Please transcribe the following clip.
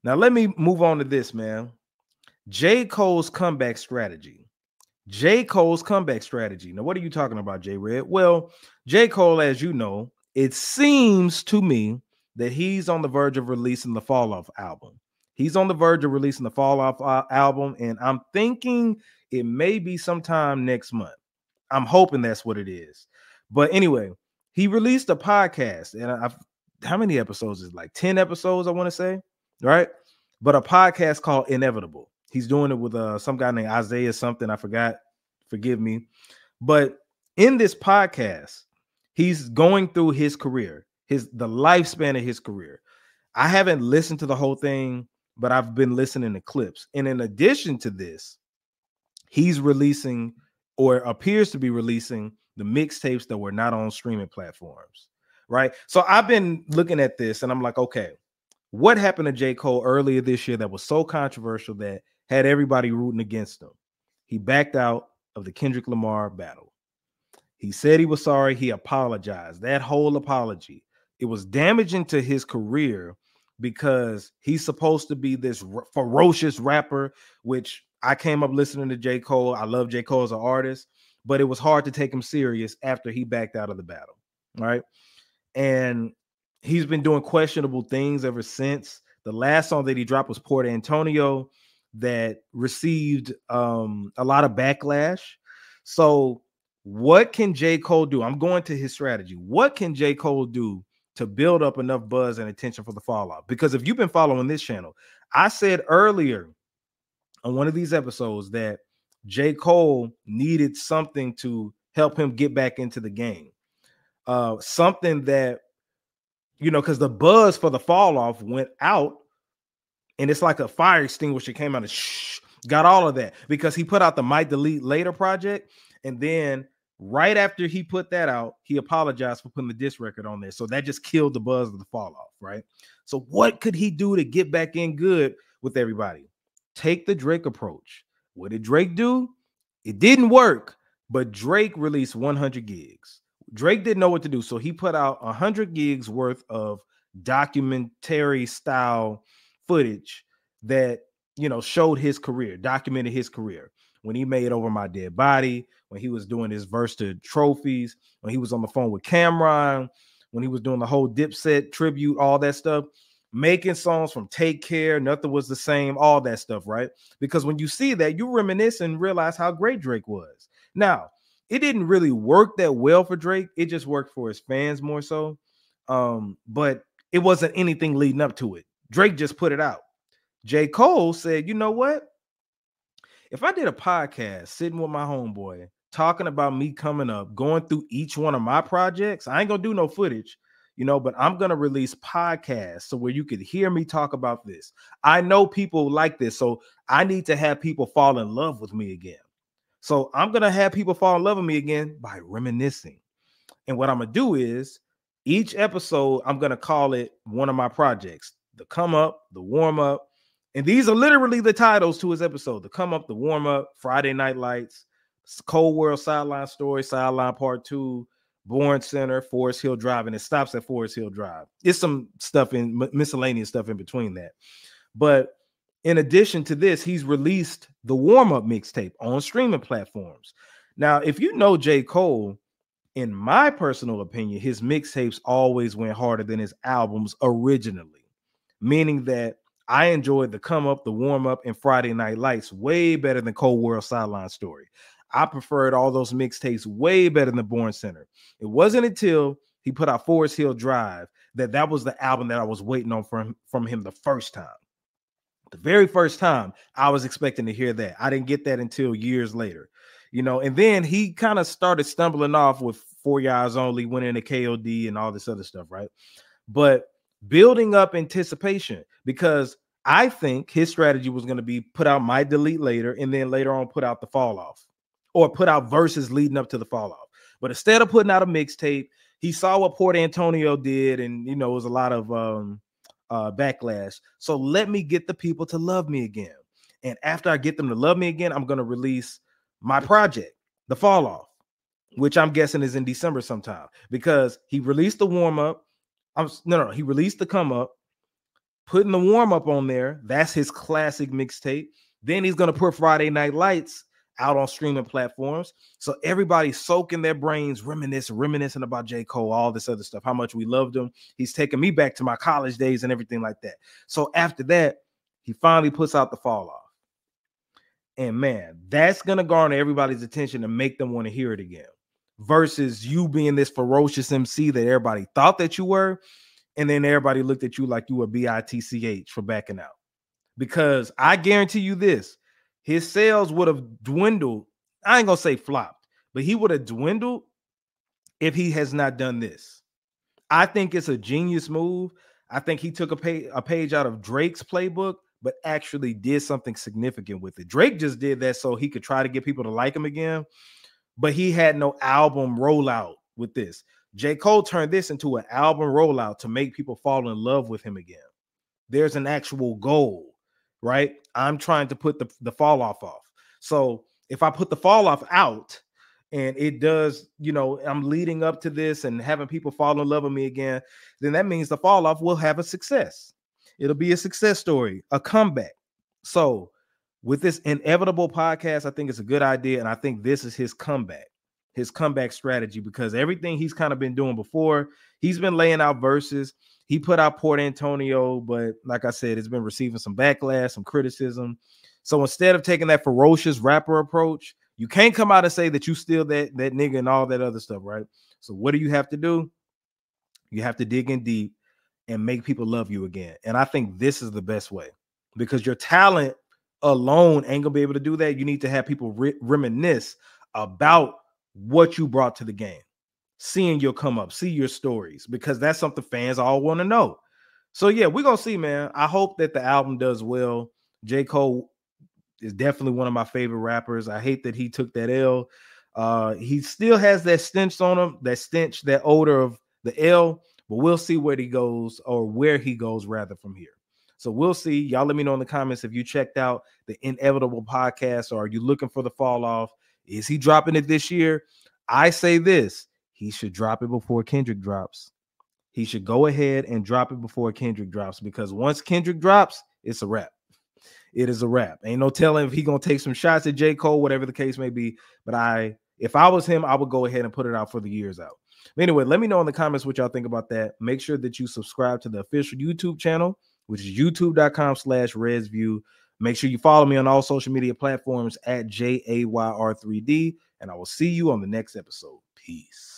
Now let me move on to this, man. J. Cole's comeback strategy. J. Cole's comeback strategy. Now, what are you talking about, J. Red? Well, J. Cole, as you know, it seems to me that he's on the verge of releasing the Fall Off album. He's on the verge of releasing the Fall Off album, and I'm thinking it may be sometime next month. I'm hoping that's what it is. But anyway, he released a podcast, and how many episodes is it? Like 10 episodes, I want to say, right? But a podcast called Inevitable. He's doing it with some guy named Isaiah something. I forgot. Forgive me. But in this podcast, he's going through his career, the lifespan of his career. I haven't listened to the whole thing, but I've been listening to clips. And in addition to this, he's releasing or appears to be releasing the mixtapes that were not on streaming platforms, right? So I've been looking at this and I'm like, okay, what happened to J. Cole earlier this year that was so controversial that had everybody rooting against him? He backed out of the Kendrick Lamar battle. He said he was sorry. He apologized. That whole apology, it was damaging to his career because he's supposed to be this ferocious rapper, which I came up listening to J. Cole. I love J. Cole as an artist, but it was hard to take him serious after he backed out of the battle, right? And he's been doing questionable things ever since. The last song that he dropped was Port Antonio, that received a lot of backlash. So what can J. Cole do? I'm going to his strategy. What can J. Cole do to build up enough buzz and attention for the fallout? Because if you've been following this channel, I said earlier on one of these episodes that J. Cole needed something to help him get back into the game. Something that, you know, because the buzz for the fall off went out, and it's like a fire extinguisher came out and got all of that because he put out the Might Delete Later project. And then right after he put that out, he apologized for putting the diss record on there. So that just killed the buzz of the fall off, right? So what could he do to get back in good with everybody? Take the Drake approach. What did Drake do? It didn't work, but Drake released 100 gigs. Drake didn't know what to do, so he put out 100 gigs worth of documentary style footage that, you know, showed his career, documented his career. When he made Over My Dead Body, when he was doing his verse to Trophies, when he was on the phone with Cameron, when he was doing the whole Dipset tribute, all that stuff, making songs from Take Care, Nothing Was the Same, all that stuff, right? Because when you see that, you reminisce and realize how great Drake was. Now, it didn't really work that well for Drake. It just worked for his fans more so. But it wasn't anything leading up to it. Drake just put it out. J. Cole said, you know what? If I did a podcast sitting with my homeboy talking about me coming up, going through each one of my projects, I ain't gonna do no footage, you know, but I'm gonna release podcasts so where you could hear me talk about this. I know people like this, so I need to have people fall in love with me again. So I'm gonna have people fall in love with me again by reminiscing. And what I'm gonna do is each episode, I'm gonna call it one of my projects: the come up, the warm up. And these are literally the titles to his episode: the come up, the warm up, Friday Night Lights, Cold World Sideline Story, Sideline Part 2, Born Center, Forest Hill Drive, and it stops at Forest Hill Drive. It's some stuff in miscellaneous stuff in between that. But in addition to this, he's released the warm up mixtape on streaming platforms. Now, if you know J. Cole, in my personal opinion, his mixtapes always went harder than his albums originally, meaning that I enjoyed the come up, the warm up, and Friday Night Lights way better than Cold World Sideline Story. I preferred all those mixtapes way better than Born Center. It wasn't until he put out Forest Hill Drive that was the album that I was waiting on from him the first time. The very first time I was expecting to hear that. I didn't get that until years later, you know, and then he kind of started stumbling off with 4 Yards Only, went into KOD and all this other stuff, right? But building up anticipation, because I think his strategy was going to be put out Might Delete Later and then later on put out the fall off or put out verses leading up to the fall off. But instead of putting out a mixtape, he saw what Port Antonio did, and, you know, it was a lot of backlash. So let me get the people to love me again. And after I get them to love me again, I'm going to release my project, the fall off, which I'm guessing is in December sometime, because he released the warm up. He released the come up. putting the warm up on there. That's his classic mixtape. Then he's going to put Friday Night Lights out on streaming platforms. So everybody's soaking their brains, reminiscing about J. Cole, all this other stuff, how much we loved him. He's taking me back to my college days and everything like that. So after that, he finally puts out the Fall Off. And man, that's going to garner everybody's attention and make them want to hear it again. Versus you being this ferocious MC that everybody thought that you were. And then everybody looked at you like you were BITCH for backing out. Because I guarantee you this, his sales would have dwindled. I ain't going to say flopped, but he would have dwindled if he has not done this. I think it's a genius move. I think he took a page out of Drake's playbook, but actually did something significant with it. Drake just did that so he could try to get people to like him again, but he had no album rollout with this. J. Cole turned this into an album rollout to make people fall in love with him again. There's an actual goal, right? I'm trying to put the Fall Off off. So if I put the Fall Off out and it does, I'm leading up to this and having people fall in love with me again, then that means the Fall Off will have a success. It'll be a success story, a comeback. So with this Inevitable podcast, I think it's a good idea. And I think this is his comeback strategy, because everything he's kind of been doing before, he's been laying out verses. He put out Port Antonio, but like I said, it's been receiving some backlash, some criticism. So instead of taking that ferocious rapper approach, you can't come out and say that you still that nigga and all that other stuff, right? So what do you have to do? You have to dig in deep and make people love you again. And I think this is the best way, because your talent alone ain't gonna be able to do that. You need to have people reminisce about what you brought to the game, seeing your come up, see your stories, because that's something fans all want to know. So yeah, we're gonna see, man. I hope that the album does well. J. Cole is definitely one of my favorite rappers. I hate that he took that L. He still has that stench on him, that odor of the L, but we'll see where he goes, or where he goes rather, from here. So we'll see. Y'all let me know in the comments if you checked out the Inevitable podcast, or are you looking for the Fall Off? Is he dropping it this year? I say this. He should drop it before Kendrick drops. He should go ahead and drop it before Kendrick drops, because once Kendrick drops, it's a wrap. It is a wrap. Ain't no telling if he going to take some shots at J. Cole, whatever the case may be. But if I was him, I would go ahead and put it out for the years out. But anyway, let me know in the comments what y'all think about that. Make sure that you subscribe to the official YouTube channel, which is youtube.com/RedsView. Make sure you follow me on all social media platforms at JAYR3D, and I will see you on the next episode. Peace.